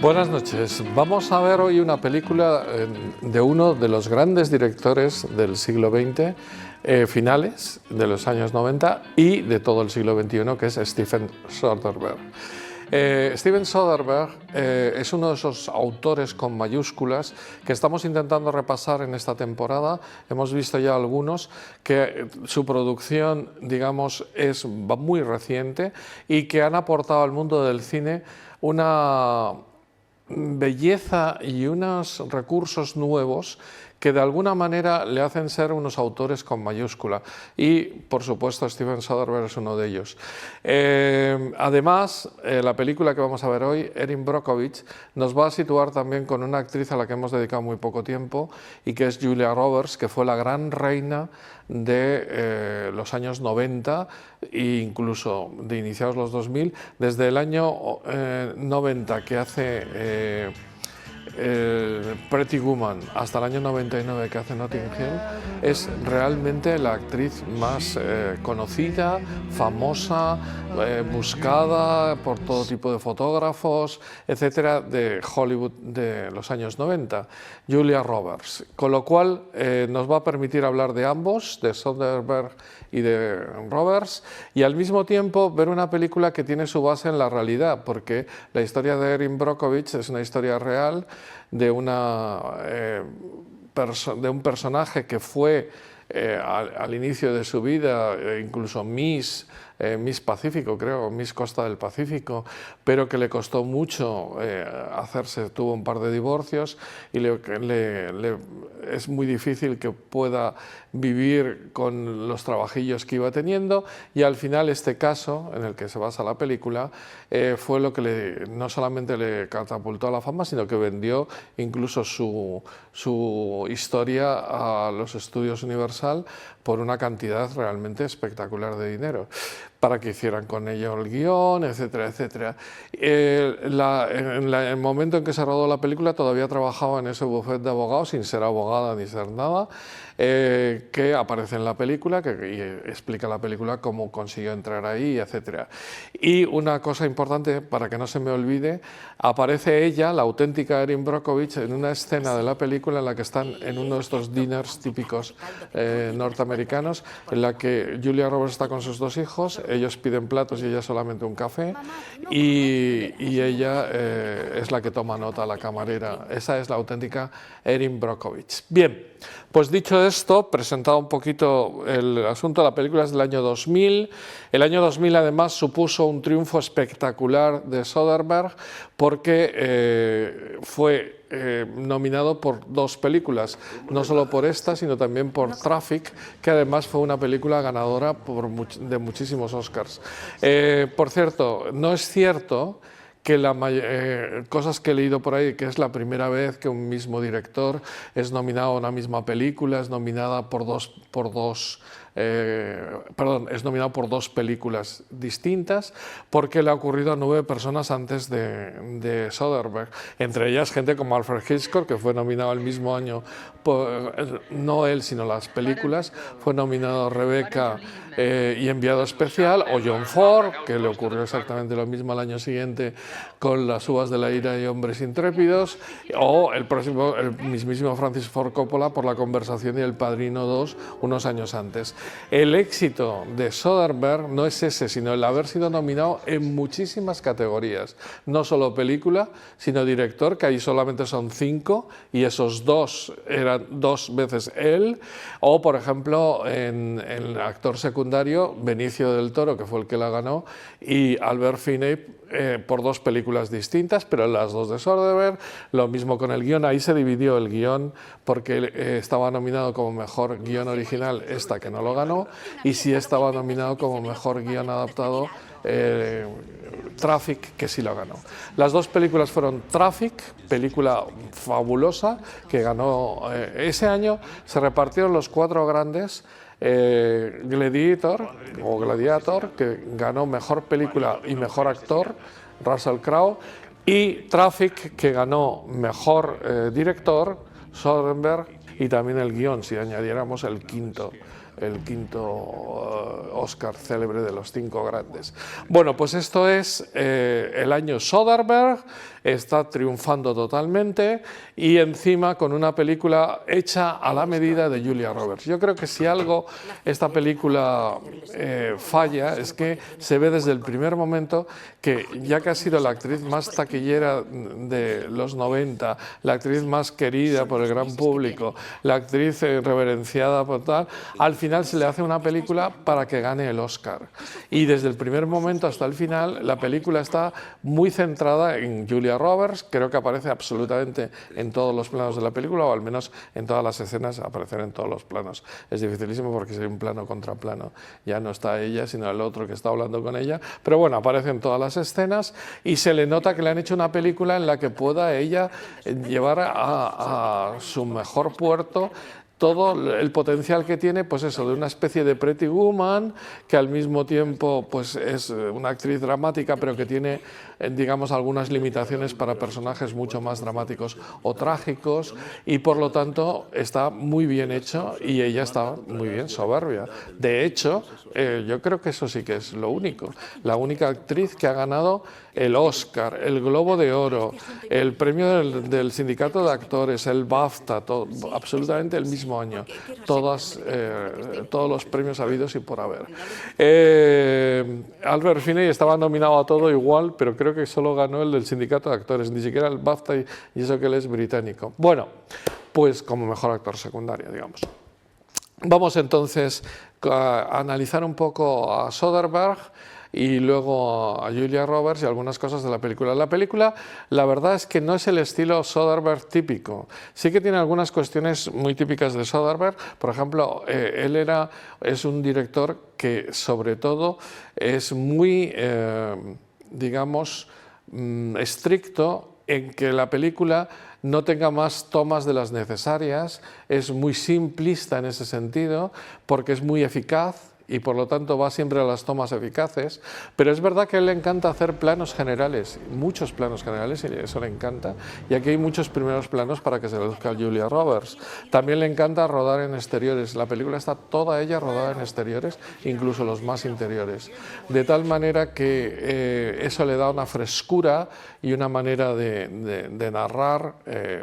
Buenas noches. Vamos a ver hoy una película de uno de los grandes directores del siglo XX, finales de los años 90 y de todo el siglo XXI, que es Steven Soderbergh. Steven Soderbergh es uno de esos autores con mayúsculas que estamos intentando repasar en esta temporada. Hemos visto ya algunos que su producción, digamos, es muy reciente y que han aportado al mundo del cine una belleza y unos recursos nuevos que de alguna manera le hacen ser unos autores con mayúscula, y por supuesto Steven Soderbergh es uno de ellos. Además, la película que vamos a ver hoy, Erin Brockovich, nos va a situar también con una actriz a la que hemos dedicado muy poco tiempo y que es Julia Roberts, que fue la gran reina de los años 90 e incluso de iniciados los 2000, desde el año 90 que hace Pretty Woman hasta el año 99 que hace Notting Hill, es realmente la actriz más conocida, famosa, buscada por todo tipo de fotógrafos, etcétera, de Hollywood de los años 90, Julia Roberts. Con lo cual nos va a permitir hablar de ambos, de Soderbergh y de Roberts, y al mismo tiempo ver una película que tiene su base en la realidad, porque la historia de Erin Brockovich es una historia real de un personaje que fue al inicio de su vida incluso Miss Pacífico, creo, Miss Costa del Pacífico, pero que le costó mucho hacerse, tuvo un par de divorcios y es muy difícil que pueda vivir con los trabajillos que iba teniendo, y al final este caso en el que se basa la película fue lo que no solamente le catapultó a la fama, sino que vendió incluso su historia a los estudios Universal por una cantidad realmente espectacular de dinero, para que hicieran con ello el guión, etcétera, etcétera. En el momento en que se rodó la película todavía trabajaba en ese bufete de abogados, sin ser abogada ni ser nada, que aparece en la película, que explica la película cómo consiguió entrar ahí, etcétera. Y una cosa importante, para que no se me olvide, aparece ella, la auténtica Erin Brockovich, en una escena de la película en la que están en uno de estos dinners típicos norteamericanos, en la que Julia Roberts está con sus dos hijos, ellos piden platos y ella solamente un café, y ella es la que toma nota, la camarera. Esa es la auténtica Erin Brockovich. Bien, pues dicho esto, presentado un poquito el asunto, la película es del año 2000. El año 2000 además supuso un triunfo espectacular de Soderbergh, porque fue nominado por dos películas, no solo por esta, sino también por Traffic, que además fue una película ganadora de muchísimos Oscars. Por cierto, no es cierto que cosas que he leído por ahí, que es la primera vez que un mismo director es nominado a una misma película, es nominada es nominado por dos películas distintas, porque le ha ocurrido a 9 personas antes de Soderbergh, entre ellas gente como Alfred Hitchcock, que fue nominado el mismo año, no él, sino las películas, fue nominado Rebecca y Enviado Especial, o John Ford, que le ocurrió exactamente lo mismo al año siguiente con Las uvas de la ira y Hombres intrépidos, o el mismísimo Francis Ford Coppola por La conversación y El Padrino 2 unos años antes. El éxito de Soderbergh no es ese, sino el haber sido nominado en muchísimas categorías, no solo película, sino director, que ahí solamente son 5, y esos 2 eran 2 veces él, o por ejemplo en actor secundario, Benicio del Toro, que fue el que la ganó, y Albert Finney, por 2 películas distintas, pero las 2 de Soderbergh. Lo mismo con el guión, ahí se dividió el guión, porque estaba nominado como mejor guión original esta, que no lo ganó, y sí estaba nominado como mejor guión adaptado Traffic, que sí lo ganó. Las 2 películas fueron Traffic, película fabulosa que ganó ese año. Se repartieron los 4 grandes. Gladiator, que ganó mejor película y mejor actor, Russell Crowe, y Traffic, que ganó mejor director, Soderbergh, y también el guión, si añadiéramos el quinto Oscar célebre de los 5 grandes. Bueno, pues esto es el año Soderbergh, está triunfando totalmente y encima con una película hecha a la medida de Julia Roberts. Yo creo que si algo esta película falla es que se ve desde el primer momento que ya que ha sido la actriz más taquillera de los 90, la actriz más querida por el gran público, la actriz reverenciada por tal, al final se le hace una película para que gane el Oscar. Y desde el primer momento hasta el final la película está muy centrada en Julia Roberts, creo que aparece absolutamente en todos los planos de la película, o al menos en todas las escenas, aparecer en todos los planos. Es dificilísimo porque es un plano contra plano, ya no está ella, sino el otro que está hablando con ella, pero bueno, aparece en todas las escenas y se le nota que le han hecho una película en la que pueda ella llevar a su mejor puerto todo el potencial que tiene, pues eso, de una especie de Pretty Woman, que al mismo tiempo pues es una actriz dramática, pero que tiene, digamos, algunas limitaciones para personajes mucho más dramáticos o trágicos, y por lo tanto está muy bien hecho y ella está muy bien soberbia. De hecho, yo creo que eso sí que es lo único. La única actriz que ha ganado el Oscar, el Globo de Oro, el premio del Sindicato de Actores, el BAFTA, todo, absolutamente el mismo año, todos los premios habidos y por haber. Albert Finney estaba nominado a todo igual, pero creo que solo ganó el del Sindicato de Actores, ni siquiera el BAFTA, y eso que él es británico. Bueno, pues como mejor actor secundario, digamos. Vamos entonces a analizar un poco a Soderbergh y luego a Julia Roberts y algunas cosas de la película. La película, la verdad es que no es el estilo Soderbergh típico. Sí que tiene algunas cuestiones muy típicas de Soderbergh. Por ejemplo, él es un director que sobre todo es muy, digamos, estricto en que la película no tenga más tomas de las necesarias, es muy simplista en ese sentido, porque es muy eficaz y por lo tanto va siempre a las tomas eficaces, pero es verdad que a él le encanta hacer planos generales, muchos planos generales, y eso le encanta, y aquí hay muchos primeros planos para que se reduzca a Julia Roberts. También le encanta rodar en exteriores, la película está toda ella rodada en exteriores, incluso los más interiores, de tal manera que eso le da una frescura y una manera de narrar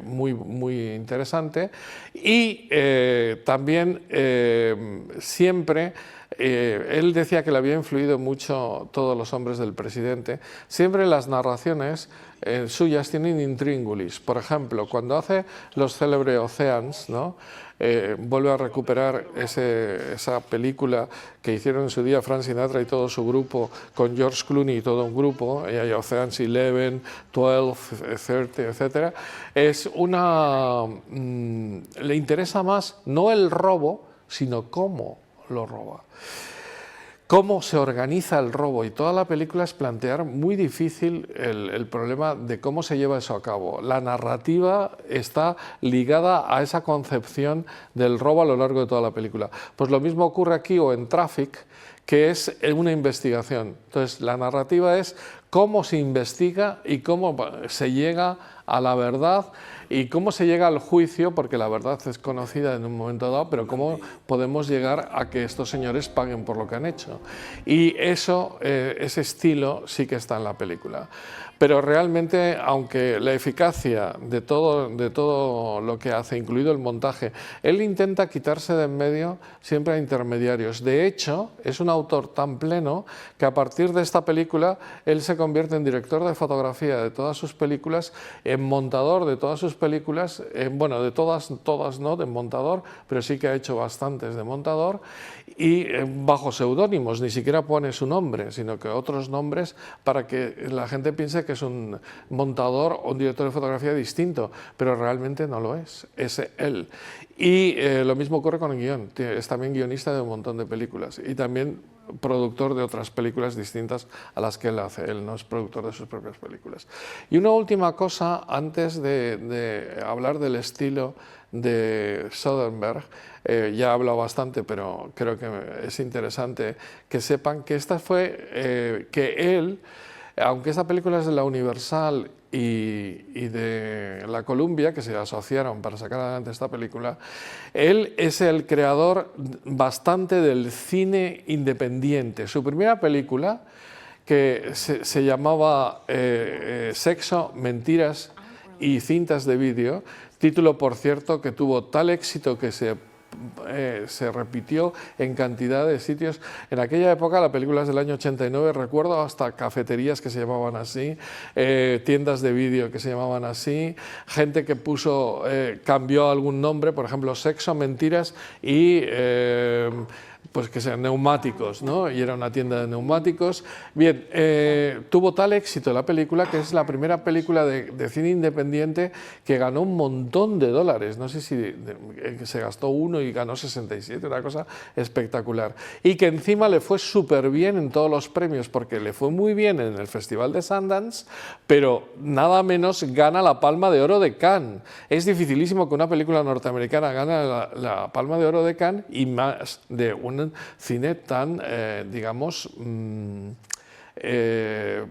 muy interesante, y también siempre él decía que le había influido mucho Todos los hombres del presidente. Siempre las narraciones suyas tienen intríngulis. Por ejemplo, cuando hace los célebres Oceans, ¿no? Vuelve a recuperar esa película que hicieron en su día Frank Sinatra y todo su grupo, con George Clooney y todo un grupo, y hay Oceans 11, 12, 30, etc. Le interesa más no el robo, sino cómo lo roba. Cómo se organiza el robo, y toda la película es plantear muy difícil el problema de cómo se lleva eso a cabo. La narrativa está ligada a esa concepción del robo a lo largo de toda la película. Pues lo mismo ocurre aquí o en Traffic, que es una investigación. Entonces la narrativa es cómo se investiga y cómo se llega a la verdad y cómo se llega al juicio, porque la verdad es conocida en un momento dado, pero cómo podemos llegar a que estos señores paguen por lo que han hecho. Y ese estilo sí que está en la película. Pero realmente, aunque la eficacia de todo lo que hace, incluido el montaje, él intenta quitarse de en medio siempre a intermediarios. De hecho, es un autor tan pleno que a partir de esta película él se convierte en director de fotografía de todas sus películas, en montador de todas sus películas, bueno, de todas no, de montador, pero sí que ha hecho bastantes de montador, y bajo seudónimos, ni siquiera pone su nombre, sino que otros nombres para que la gente piense que es un montador o un director de fotografía distinto, pero realmente no lo es él. Y lo mismo ocurre con el guión, es también guionista de un montón de películas y también productor de otras películas distintas a las que él hace, él no es productor de sus propias películas. Y una última cosa antes de hablar del estilo de Soderbergh, ya he hablado bastante, pero creo que es interesante que sepan que esta fue, que él, aunque esta película es de la Universal y de la Columbia, que se asociaron para sacar adelante esta película. Él es el creador bastante del cine independiente. Su primera película, que se llamaba Sexo, Mentiras y Cintas de Vídeo, título, por cierto, que tuvo tal éxito que se repitió en cantidad de sitios. En aquella época, la película es del año 89, recuerdo hasta cafeterías que se llamaban así, tiendas de vídeo que se llamaban así, gente que cambió algún nombre, por ejemplo, Sexo, Mentiras y pues que sean neumáticos, ¿no? Y era una tienda de neumáticos. Bien, tuvo tal éxito la película que es la primera película de cine independiente que ganó un montón de dólares. No sé si se gastó uno y ganó 67, una cosa espectacular. Y que encima le fue súper bien en todos los premios, porque le fue muy bien en el Festival de Sundance, pero nada menos gana la Palma de Oro de Cannes. Es dificilísimo que una película norteamericana gane la Palma de Oro de Cannes, y más de un cine tan, digamos,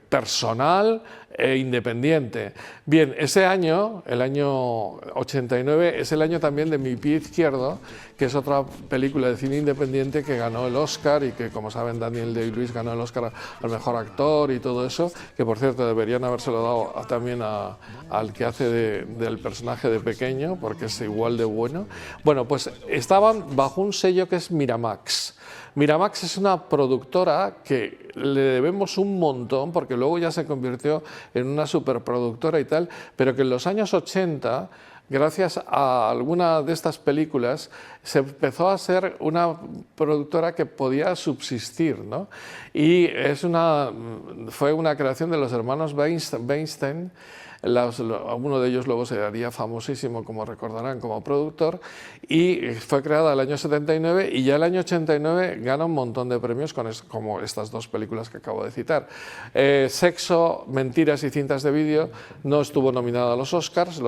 personal e independiente. Bien, ese año, el año 89, es el año también de Mi pie izquierdo, que es otra película de cine independiente que ganó el Oscar y que, como saben, Daniel Day-Lewis ganó el Oscar al mejor actor y todo eso, que por cierto deberían habérselo dado también al que hace del personaje de pequeño, porque es igual de bueno. Bueno, pues estaban bajo un sello que es Miramax. Miramax es una productora que le debemos un montón, porque luego ya se convirtió en una superproductora y tal, pero que en los años 80, gracias a alguna de estas películas, se empezó a ser una productora que podía subsistir, ¿no? Y fue una creación de los hermanos Weinstein. Uno de ellos luego se haría famosísimo, como recordarán, como productor, y fue creada el año 79, y ya el año 89 gana un montón de premios como estas dos películas que acabo de citar. Sexo, Mentiras y Cintas de Vídeo no estuvo nominada a los Oscars,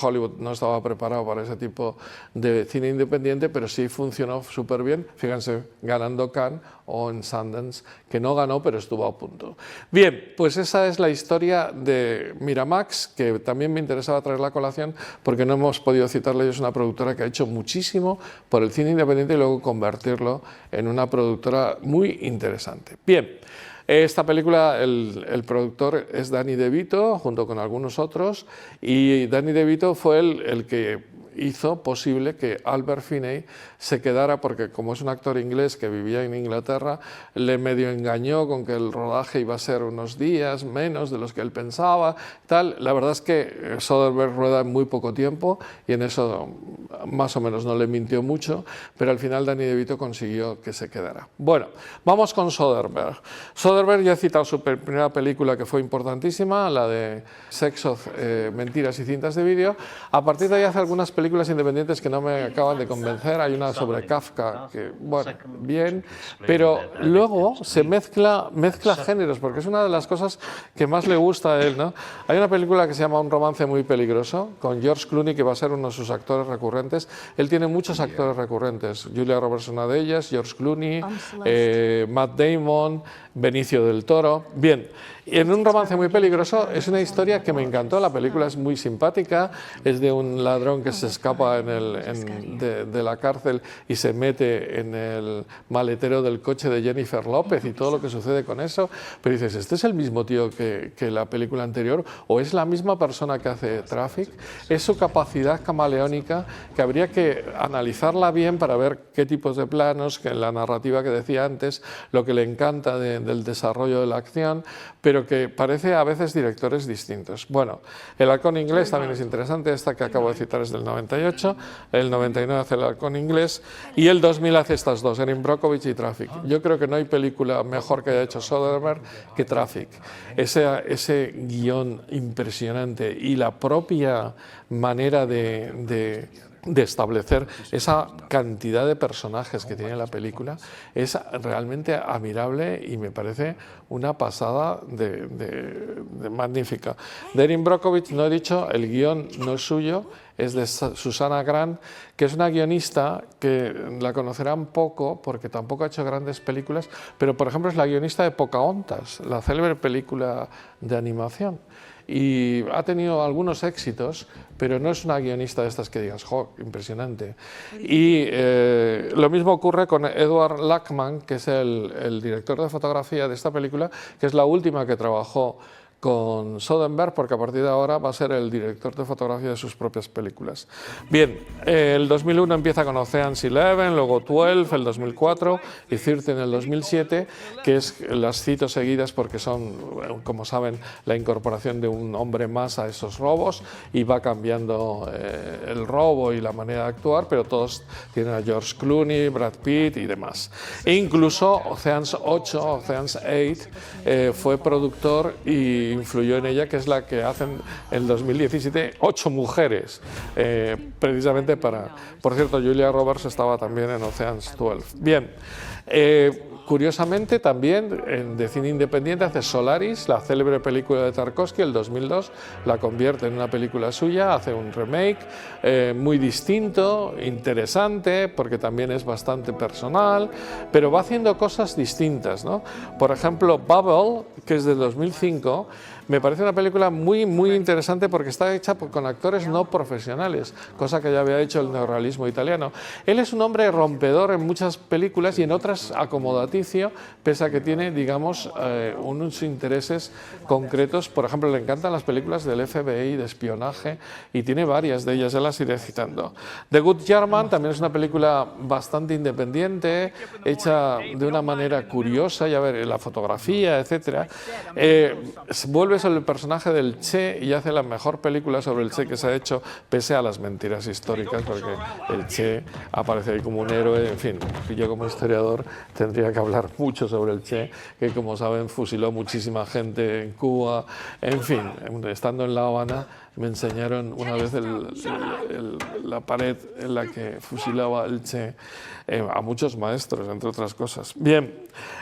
Hollywood no estaba preparado para ese tipo de cine independiente, pero sí funcionó súper bien, fíjense, ganando Cannes o en Sundance, que no ganó, pero estuvo a punto. Bien, pues esa es la historia de Miramax, que también me interesaba traer la colación porque no hemos podido citarla. Es una productora que ha hecho muchísimo por el cine independiente y luego convertirlo en una productora muy interesante. Bien, esta película, el productor es Danny DeVito, junto con algunos otros, y Danny DeVito fue el que hizo posible que Albert Finney se quedara, porque como es un actor inglés que vivía en Inglaterra, le medio engañó con que el rodaje iba a ser unos días menos de los que él pensaba, tal. La verdad es que Soderbergh rueda en muy poco tiempo y en eso más o menos no le mintió mucho, pero al final Danny DeVito consiguió que se quedara. Bueno, vamos con Soderbergh. Soderbergh ya he citado su primera película, que fue importantísima, la de Sexo, Mentiras y Cintas de Vídeo. A partir de ahí hace algunas películas independientes que no me acaban de convencer. Hay una sobre Kafka que, bueno, bien, pero luego se mezcla géneros, porque es una de las cosas que más le gusta a él, ¿no? Hay una película que se llama Un romance muy peligroso, con George Clooney, que va a ser uno de sus actores recurrentes. Él tiene muchos actores recurrentes, Julia Roberts, una de ellas, George Clooney, Matt Damon, Benicio del Toro. Bien, y en Un romance muy peligroso es una historia que me encantó. La película es muy simpática, es de un ladrón que se escapa de la cárcel y se mete en el maletero del coche de Jennifer López y todo lo que sucede con eso. Pero dices, ¿este es el mismo tío que la película anterior o es la misma persona que hace Traffic? Es su capacidad camaleónica, que habría que analizarla bien para ver qué tipos de planos, que en la narrativa que decía antes, lo que le encanta del desarrollo de la acción, pero que parece a veces directores distintos. Bueno, El halcón inglés también es interesante. Esta que acabo de citar es del 98, el 99 hace El halcón inglés y el 2000 hace estas dos, Erin Brockovich y Traffic. Yo creo que no hay película mejor que haya hecho Soderbergh que Traffic. Ese guión impresionante y la propia manera de establecer esa cantidad de personajes que tiene la película es realmente admirable y me parece una pasada de magnífica. De Erin Brockovich no he dicho, el guión no es suyo, es de Susanna Grant, que es una guionista que la conocerán poco porque tampoco ha hecho grandes películas, pero por ejemplo es la guionista de Pocahontas, la célebre película de animación. y ha tenido algunos éxitos, pero no es una guionista de estas que digas, ¡jo, impresionante! Y lo mismo ocurre con Edward Lackman, que es el director de fotografía de esta película, que es la última que trabajó con Soderbergh, porque a partir de ahora va a ser el director de fotografía de sus propias películas. Bien, el 2001 empieza con Ocean's 11, luego 12, el 2004 y 13 en el 2007, que las cito seguidas porque son, como saben, la incorporación de un hombre más a esos robos y va cambiando el robo y la manera de actuar, pero todos tienen a George Clooney, Brad Pitt y demás. E incluso Ocean's 8, Ocean's 8, fue productor y influyó en ella, que es la que hacen en 2017 8 mujeres, precisamente para... Por cierto, Julia Roberts estaba también en Ocean's 12. Bien, curiosamente también de cine independiente hace Solaris, la célebre película de Tarkovsky, el 2002, la convierte en una película suya, hace un remake muy distinto, interesante, porque también es bastante personal, pero va haciendo cosas distintas, ¿no? Por ejemplo, Bubble, que es del 2005, me parece una película muy interesante porque está hecha con actores no profesionales, cosa que ya había hecho el neorrealismo italiano. Él es un hombre rompedor en muchas películas y en otras acomodaticio, pese a que tiene, digamos, unos intereses concretos. Por ejemplo, le encantan las películas del FBI, de espionaje, y tiene varias de ellas, ya las iré citando. The Good German también es una película bastante independiente, hecha de una manera curiosa, ya ver, la fotografía, etcétera. Vuelve sobre el personaje del Che y hace la mejor película sobre el Che que se ha hecho, pese a las mentiras históricas, porque el Che aparece ahí como un héroe. En fin, yo como historiador tendría que hablar mucho sobre el Che, que como saben fusiló muchísima gente en Cuba. En fin, estando en La Habana me enseñaron una vez la pared en la que fusilaba el Che a muchos maestros, entre otras cosas. Bien,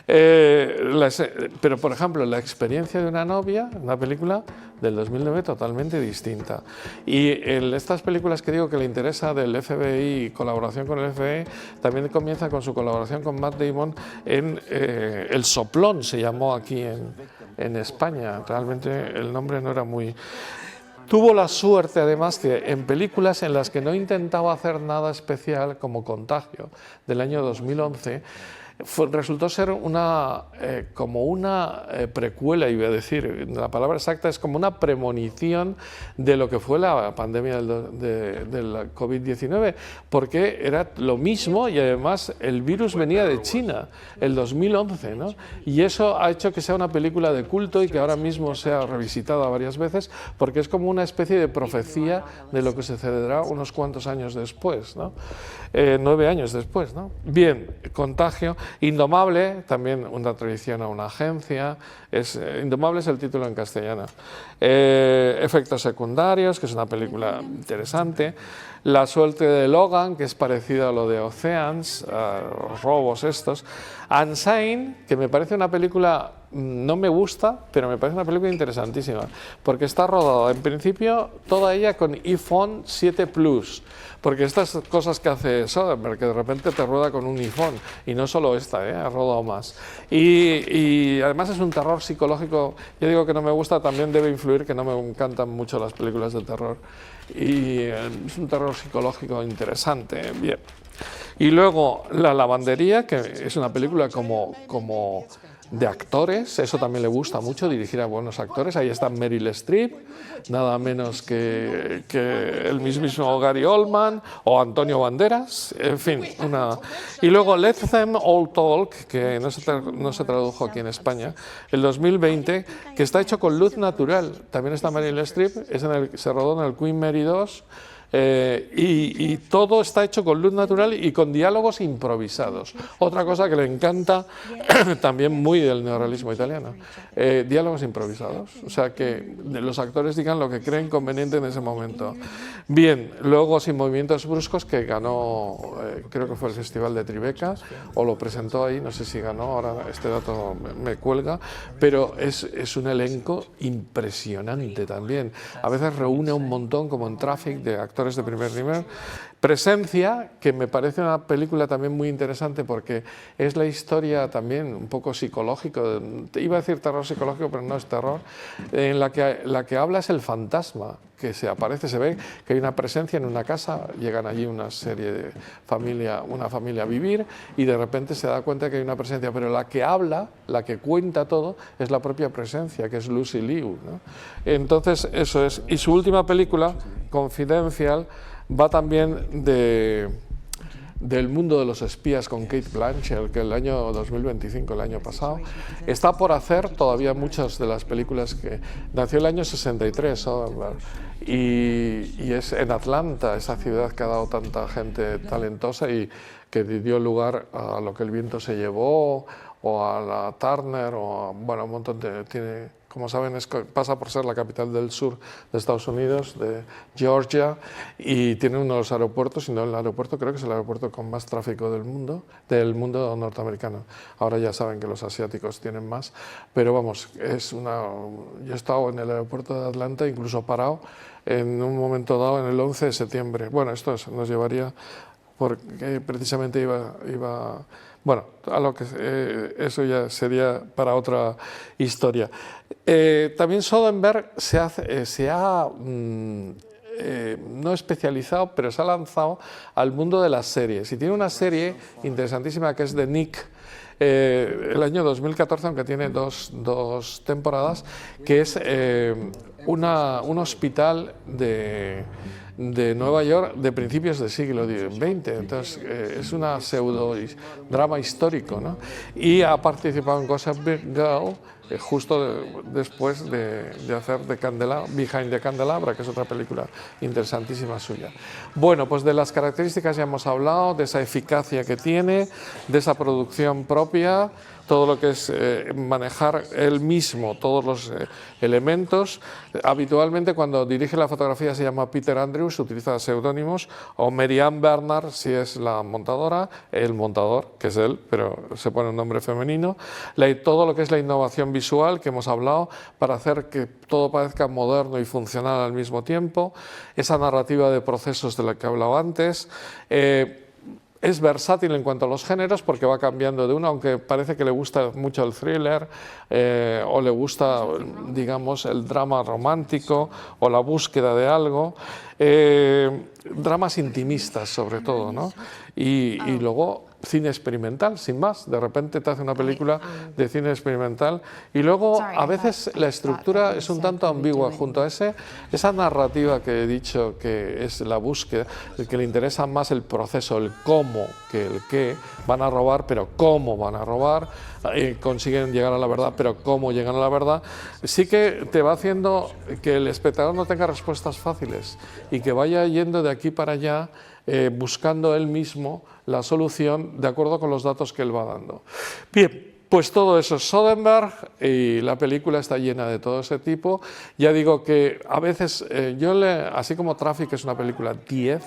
pero por ejemplo, La experiencia de una novia, una película del 2009 totalmente distinta. Y en estas películas que digo que le interesa del FBI y colaboración con el FBI, también comienza con su colaboración con Matt Damon en El Soplón, se llamó aquí en España. Realmente el nombre no era muy... Tuvo la suerte, además, que en películas en las que no intentaba hacer nada especial, como Contagio, del año 2011, resultó ser como una precuela, iba a decir, la palabra exacta es como una premonición de lo que fue la pandemia del COVID-19, porque era lo mismo y además el virus venía de China, el 2011, ¿no? Y eso ha hecho que sea una película de culto y que ahora mismo sea revisitada varias veces, porque es como una especie de profecía de lo que sucederá unos cuantos años después, ¿no? 9 años después, ¿no? Bien, Contagio. Indomable, también una tradición a una agencia, Indomable es el título en castellano. Efectos secundarios, que es una película interesante. La suerte de Logan, que es parecida a lo de Oceans, los robos estos. Unsane, que me parece una película, no me gusta, pero me parece una película interesantísima, porque está rodada en principio toda ella con iPhone 7 Plus, porque estas cosas que hace Soderbergh, que de repente te rueda con un iPhone, y no solo esta, ha rodado más. Y además es un terror psicológico, yo digo que no me gusta, también debe influir que no me encantan mucho las películas de terror, y es un terror psicológico interesante, bien. Y luego La lavandería, que es una película como de actores, eso también le gusta mucho, dirigir a buenos actores. Ahí está Meryl Streep, nada menos que el mismísimo Gary Oldman o Antonio Banderas, en fin. Y luego Let Them All Talk, que no se tradujo aquí en España, el 2020, que está hecho con luz natural. También está Meryl Streep, se rodó en el Queen Mary 2. Y todo está hecho con luz natural y con diálogos improvisados. Otra cosa que le encanta también muy del neorrealismo italiano, diálogos improvisados, o sea que los actores digan lo que creen conveniente en ese momento. Bien, luego Sin movimientos bruscos, que ganó, creo que fue el Festival de Tribeca, o lo presentó ahí, no sé si ganó, ahora este dato me cuelga, pero es un elenco impresionante también. A veces reúne un montón, como en Traffic, de actores actores de primer nivel. Presencia, que me parece una película también muy interesante porque es la historia también un poco psicológico, iba a decir terror psicológico, pero no es terror, en la que habla es el fantasma, que se aparece, se ve que hay una presencia en una casa, llegan allí una serie de una familia a vivir y de repente se da cuenta que hay una presencia, pero la que habla, la que cuenta todo, es la propia presencia, que es Lucy Liu, ¿no? Entonces, eso es. Y su última película, Confidential, va también del mundo de los espías con Cate Blanchett, que el año 2025, el año pasado, está por hacer todavía muchas de las películas que... Nació el año 63, y es en Atlanta, esa ciudad que ha dado tanta gente talentosa y que dio lugar a Lo que el viento se llevó, o a la Turner, o a, bueno, un montón de... Como saben, pasa por ser la capital del sur de Estados Unidos, de Georgia, y tiene uno de los aeropuertos, si no el aeropuerto, creo que es el aeropuerto con más tráfico del mundo norteamericano. Ahora ya saben que los asiáticos tienen más, pero vamos, yo he estado en el aeropuerto de Atlanta, incluso parado, en un momento dado, en el 11 de septiembre. Bueno, esto nos llevaría, porque precisamente iba bueno, eso ya sería para otra historia. También Soderbergh se ha no especializado, pero se ha lanzado al mundo de las series. Y tiene una serie interesantísima que es de Nick, el año 2014, aunque tiene dos temporadas, que es un hospital de Nueva York de principios del siglo XX. Entonces es una pseudo drama histórico, ¿no? Y ha participado en Gossip Girl justo después de hacer Behind the Candelabra, que es otra película interesantísima suya. Bueno, pues de las características ya hemos hablado, de esa eficacia que tiene, de esa producción propia, todo lo que es manejar él mismo todos los elementos. Habitualmente cuando dirige la fotografía se llama Peter Andrews, utiliza seudónimos, o Marianne Bernard si es la montadora, el montador, que es él, pero se pone un nombre femenino. Todo lo que es la innovación visual que hemos hablado para hacer que todo parezca moderno y funcional al mismo tiempo, esa narrativa de procesos de la que he hablado antes. Es versátil en cuanto a los géneros porque va cambiando de uno, aunque parece que le gusta mucho el thriller o le gusta, digamos, el drama romántico o la búsqueda de algo. Dramas intimistas sobre todo, ¿no? Y luego cine experimental, sin más. De repente te hace una película de cine experimental y luego a veces la estructura es un tanto ambigua junto a esa narrativa que he dicho que es la búsqueda, el que le interesa más el proceso, el cómo que el qué. Van a robar, pero cómo van a robar, consiguen llegar a la verdad, pero cómo llegan a la verdad. Sí que te va haciendo que el espectador no tenga respuestas fáciles y que vaya yendo de aquí para allá buscando él mismo la solución de acuerdo con los datos que él va dando. Bien, pues todo eso es Soderbergh y la película está llena de todo ese tipo. Ya digo que a veces, así como Traffic es una película 10,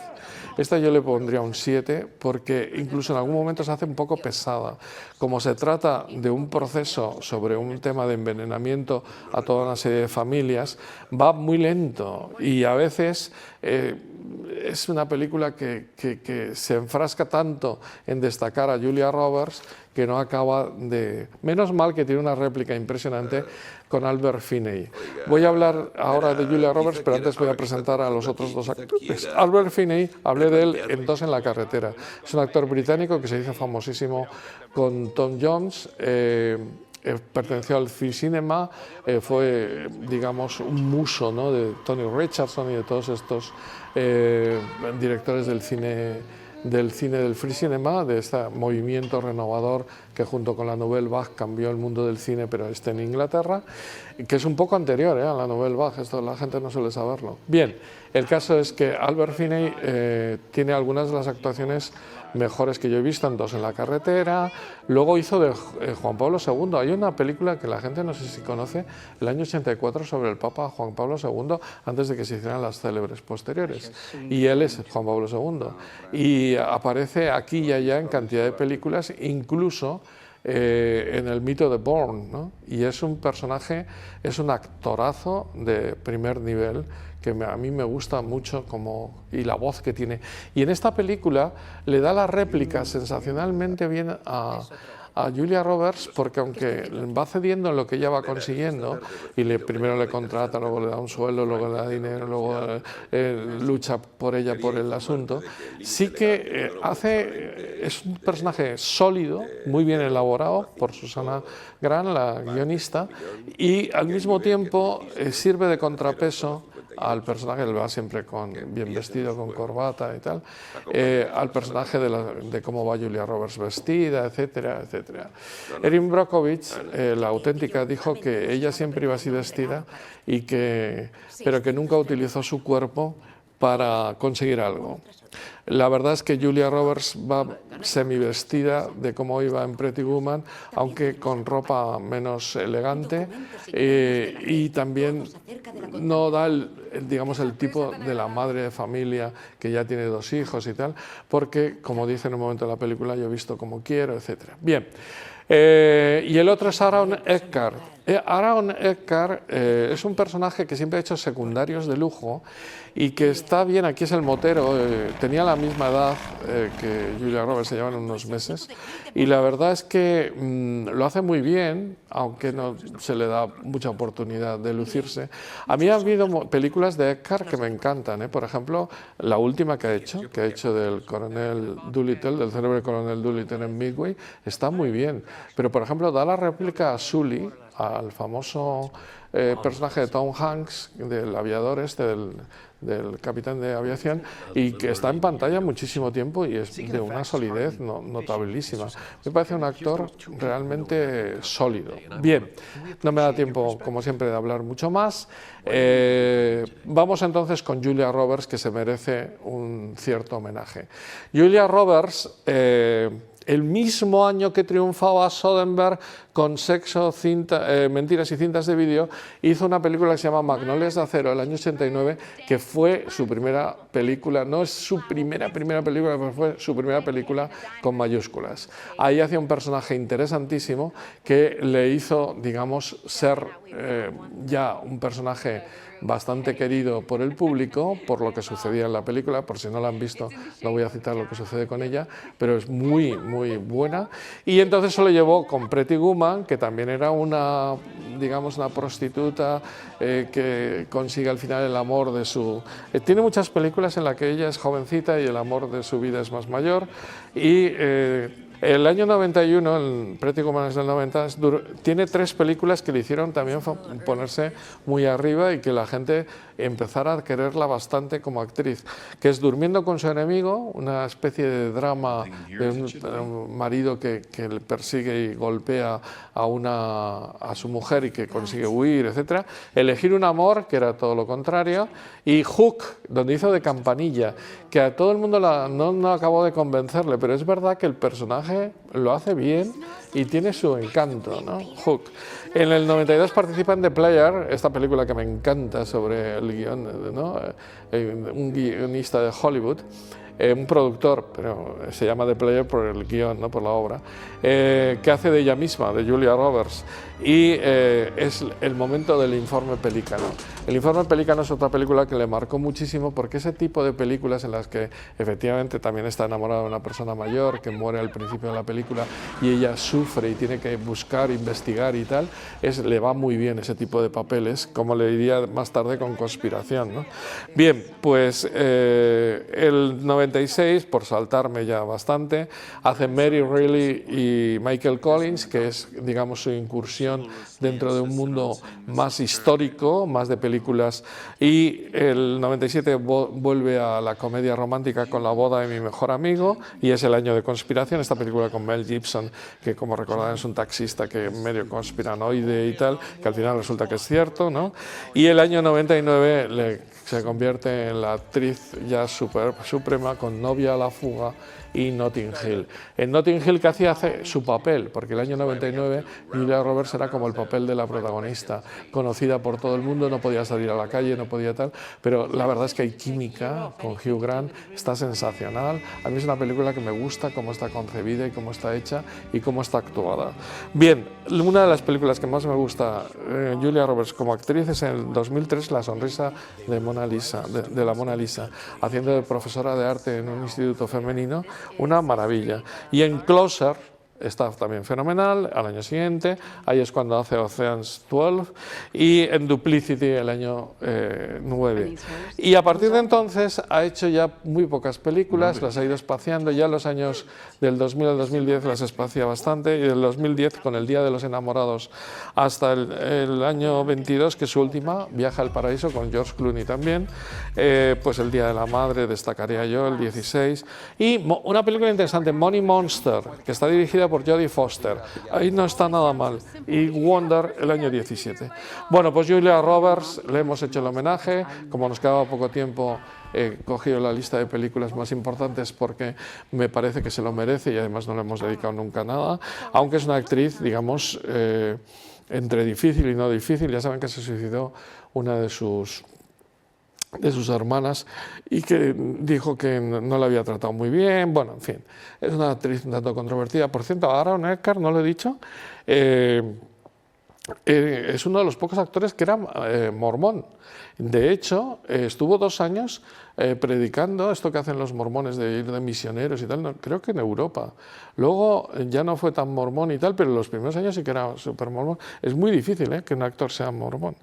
esta yo le pondría un 7 porque incluso en algún momento se hace un poco pesada. Como se trata de un proceso sobre un tema de envenenamiento a toda una serie de familias, va muy lento y a veces es una película que se enfrasca tanto en destacar a Julia Roberts que no acaba de... Menos mal que tiene una réplica impresionante con Albert Finney. Voy a hablar ahora de Julia Roberts, pero antes voy a presentar a los otros dos actores. Albert Finney, hablé de él en Dos en la carretera. Es un actor británico que se hizo famosísimo con Tom Jones, perteneció al Free Cinema, fue, digamos, un muso, ¿no?, de Tony Richardson y de todos estos directores del cine del Free Cinema, de este movimiento renovador que junto con la Nouvelle Vague cambió el mundo del cine, pero en Inglaterra, que es un poco anterior a la Nouvelle Vague, esto la gente no suele saberlo. Bien, el caso es que Albert Finney tiene algunas de las actuaciones mejores que yo he visto en Dos en la carretera, luego hizo de Juan Pablo II, hay una película que la gente no sé si conoce, el año 84 sobre el Papa Juan Pablo II, antes de que se hicieran las célebres posteriores, y él es Juan Pablo II, y aparece aquí y allá en cantidad de películas, incluso en El mito de Bourne, ¿no? Y es un personaje, es un actorazo de primer nivel que a mí me gusta mucho y la voz que tiene. Y en esta película le da la réplica sensacionalmente bien a Julia Roberts, porque aunque va cediendo en lo que ella va consiguiendo, y primero le contrata, luego le da un sueldo, luego le da dinero, luego lucha por ella por el asunto, sí que es un personaje sólido, muy bien elaborado por Susana Gran, la guionista, y al mismo tiempo sirve de contrapeso al personaje, él va siempre bien vestido, con corbata y tal, al personaje de cómo va Julia Roberts vestida, etcétera, etcétera. Erin Brockovich, la auténtica, dijo que ella siempre iba así vestida, pero que nunca utilizó su cuerpo para conseguir algo. La verdad es que Julia Roberts va semivestida de cómo iba en Pretty Woman, aunque con ropa menos elegante, y también no da digamos, el tipo de la madre de familia que ya tiene 2 hijos y tal, porque, como dice en un momento de la película, yo he visto como quiero, etc. Bien, y el otro es Aaron Eckhart. Aaron Eckhart es un personaje que siempre ha hecho secundarios de lujo y que está bien, aquí es el motero, tenía la misma edad que Julia Roberts, se llevan unos meses, y la verdad es que lo hace muy bien, aunque no se le da mucha oportunidad de lucirse. A mí ha habido películas de Eckhart que me encantan, por ejemplo, la última que ha hecho del coronel Doolittle, del célebre coronel Doolittle en Midway, está muy bien, pero por ejemplo da la réplica a Sully, al famoso personaje de Tom Hanks, del aviador del capitán de aviación, y que está en pantalla muchísimo tiempo y es de una solidez notabilísima. Me parece un actor realmente sólido. Bien, no me da tiempo, como siempre, de hablar mucho más. Vamos entonces con Julia Roberts, que se merece un cierto homenaje. Julia Roberts, el mismo año que triunfaba Soderbergh con Sexo, Mentiras y cintas de vídeo, hizo una película que se llama Magnolias de acero, el año 89, que fue su primera película, no es su primera película, pero fue su primera película con mayúsculas. Ahí hacía un personaje interesantísimo que le hizo, digamos, ser ya un personaje bastante querido por el público, por lo que sucedía en la película. Por si no la han visto, no voy a citar lo que sucede con ella, pero es muy, muy buena. Y entonces se lo llevó con Pretty Woman, que también era una prostituta que consigue al final el amor de su... tiene muchas películas en las que ella es jovencita y el amor de su vida es más mayor, y el año 91, el Pretty Woman es del 90, tiene 3 películas que le hicieron también ponerse muy arriba y que la gente empezara a quererla bastante como actriz, que es Durmiendo con su enemigo, una especie de drama de un marido que le persigue y golpea a su mujer y que consigue huir, etc. Elegir un amor, que era todo lo contrario, y Hook, donde hizo de Campanilla, que a todo el mundo no acabó de convencerle, pero es verdad que el personaje lo hace bien y tiene su encanto, ¿no? Hook. En el 92 participa en The Player, esta película que me encanta sobre el guión, ¿no? Un guionista de Hollywood, un productor, pero se llama The Player por el guión, no por la obra, que hace de ella misma, de Julia Roberts, y es el momento del Informe Pelícano. El Informe Pelícano es otra película que le marcó muchísimo, porque ese tipo de películas en las que efectivamente también está enamorada de una persona mayor que muere al principio de la película y ella sufre y tiene que buscar, investigar y tal, le va muy bien ese tipo de papeles, como le diría más tarde con Conspiración, ¿no? Bien, pues el 96, por saltarme ya bastante, hace Mary Reilly y Michael Collins, que es, digamos, su incursión dentro de un mundo más histórico, más de películas, y el 97 vuelve a la comedia romántica con La boda de mi mejor amigo, y es el año de Conspiración, esta película con Mel Gibson, que como recordarán es un taxista que medio conspiranoide y tal, que al final resulta que es cierto, ¿no? Y el año 99 se convierte en la actriz ya suprema, con Novia a la fuga y Notting Hill. En Notting Hill, ¿qué hacía? Hace su papel, porque el año 99 Julia Roberts era como el papel de la protagonista, conocida por todo el mundo, no podía salir a la calle, no podía tal, pero la verdad es que hay química con Hugh Grant, está sensacional. A mí es una película que me gusta cómo está concebida y cómo está hecha y cómo está actuada. Bien, una de las películas que más me gusta Julia Roberts como actriz es en el 2003 La sonrisa de Mona Lisa, de la Mona Lisa, haciendo de profesora de arte en un instituto femenino, una maravilla. Y en Closer está también fenomenal, al año siguiente, ahí es cuando hace Ocean's 12, y en Duplicity el año 9. Y a partir de entonces ha hecho ya muy pocas películas, las ha ido espaciando, ya en los años del 2000 al 2010 las espacia bastante, y del 2010 con El Día de los Enamorados hasta el año 22, que es su última, Viaje al Paraíso, con George Clooney también, pues El Día de la Madre destacaría yo, el 16, y una película interesante, Money Monster, que está dirigida por Jodie Foster, ahí no está nada mal, y Wonder el año 17. Bueno, pues Julia Roberts, le hemos hecho el homenaje, como nos quedaba poco tiempo, he cogido la lista de películas más importantes porque me parece que se lo merece y además no le hemos dedicado nunca nada, aunque es una actriz, digamos, entre difícil y no difícil. Ya saben que se suicidó una de sus hermanas y que dijo que no la había tratado muy bien. Bueno, en fin, es una actriz un tanto controvertida. Por cierto, Aaron Eckhart, no lo he dicho, es uno de los pocos actores que era mormón. De hecho, estuvo 2 años predicando esto que hacen los mormones de ir de misioneros y tal, no, creo que en Europa. Luego ya no fue tan mormón y tal, pero los primeros años sí que era súper mormón. Es muy difícil que un actor sea mormón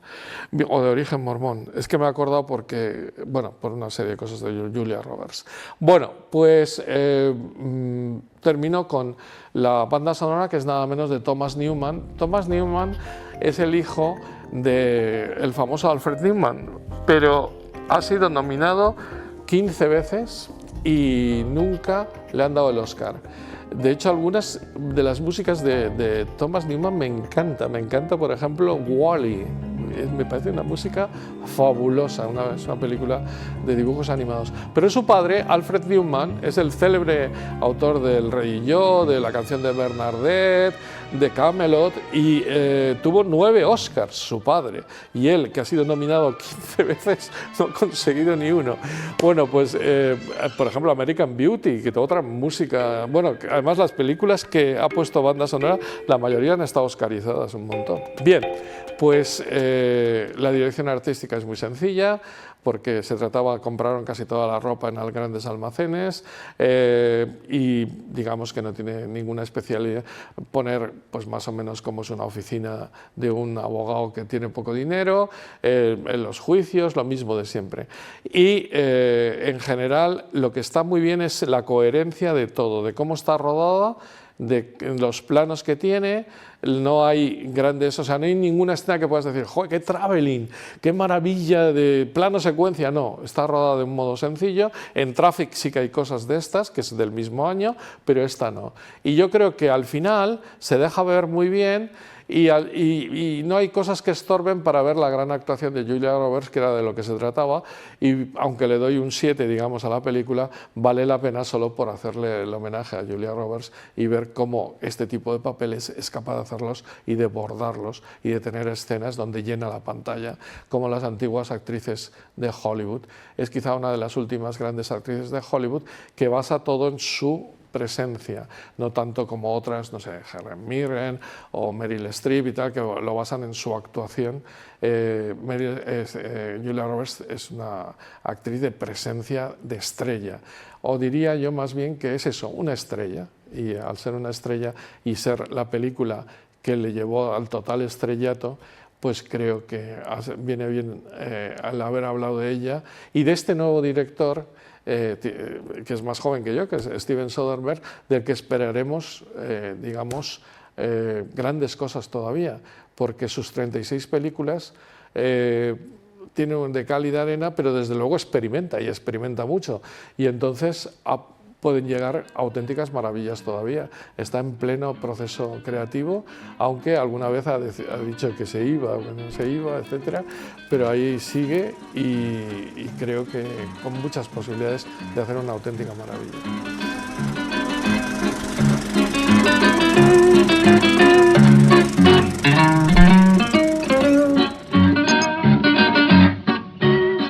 o de origen mormón. Es que me he acordado porque, bueno, por una serie de cosas de Julia Roberts. Bueno, pues termino con la banda sonora, que es nada menos de Thomas Newman. Thomas Newman es el hijo del famoso Alfred Newman, pero ha sido nominado 15 veces y nunca le han dado el Oscar. De hecho, algunas de las músicas de Thomas Newman me encanta, por ejemplo, Wall-E. Me parece una música fabulosa, es una película de dibujos animados. Pero su padre, Alfred Newman, es el célebre autor del Rey y yo, de la canción de Bernadette, de Camelot, y tuvo 9 Oscars, su padre. Y él, que ha sido nominado 15 veces, no ha conseguido ni uno. Bueno, pues, por ejemplo, American Beauty, que toda otra música. Bueno, además las películas que ha puesto banda sonora, la mayoría han estado oscarizadas un montón. Bien, pues la dirección artística es muy sencilla, porque se trataba, compraron casi toda la ropa en grandes almacenes y digamos que no tiene ninguna especialidad. Poner pues más o menos como es una oficina de un abogado que tiene poco dinero, en los juicios, lo mismo de siempre. Y en general lo que está muy bien es la coherencia de todo, de cómo está rodada, de los planos que tiene. No hay grandes, o sea, no hay ninguna escena que puedas decir, ¡joder, qué traveling, qué maravilla de plano secuencia! No, está rodada de un modo sencillo. En Traffic sí que hay cosas de estas, que es del mismo año, pero esta no. Y yo creo que al final se deja ver muy bien y no hay cosas que estorben para ver la gran actuación de Julia Roberts, que era de lo que se trataba, y aunque le doy un 7, digamos, a la película, vale la pena solo por hacerle el homenaje a Julia Roberts y ver cómo este tipo de papeles es capaz de hacerlos y de bordarlos y de tener escenas donde llena la pantalla, como las antiguas actrices de Hollywood. Es quizá una de las últimas grandes actrices de Hollywood que basa todo en su presencia, no tanto como otras, no sé, Helen Mirren o Meryl Streep y tal, que lo basan en su actuación. Julia Roberts es una actriz de presencia, de estrella, o diría yo más bien que es eso, una estrella, y al ser una estrella y ser la película que le llevó al total estrellato, pues creo que viene bien al haber hablado de ella y de este nuevo director, que es más joven que yo, que es Steven Soderbergh, del que esperaremos, digamos, grandes cosas todavía, porque sus 36 películas tienen de cal y de arena, pero desde luego experimenta, y experimenta mucho, y entonces pueden llegar a auténticas maravillas todavía. Está en pleno proceso creativo, aunque alguna vez ha dicho que se iba o que no se iba, etcétera, pero ahí sigue y creo que con muchas posibilidades de hacer una auténtica maravilla. Música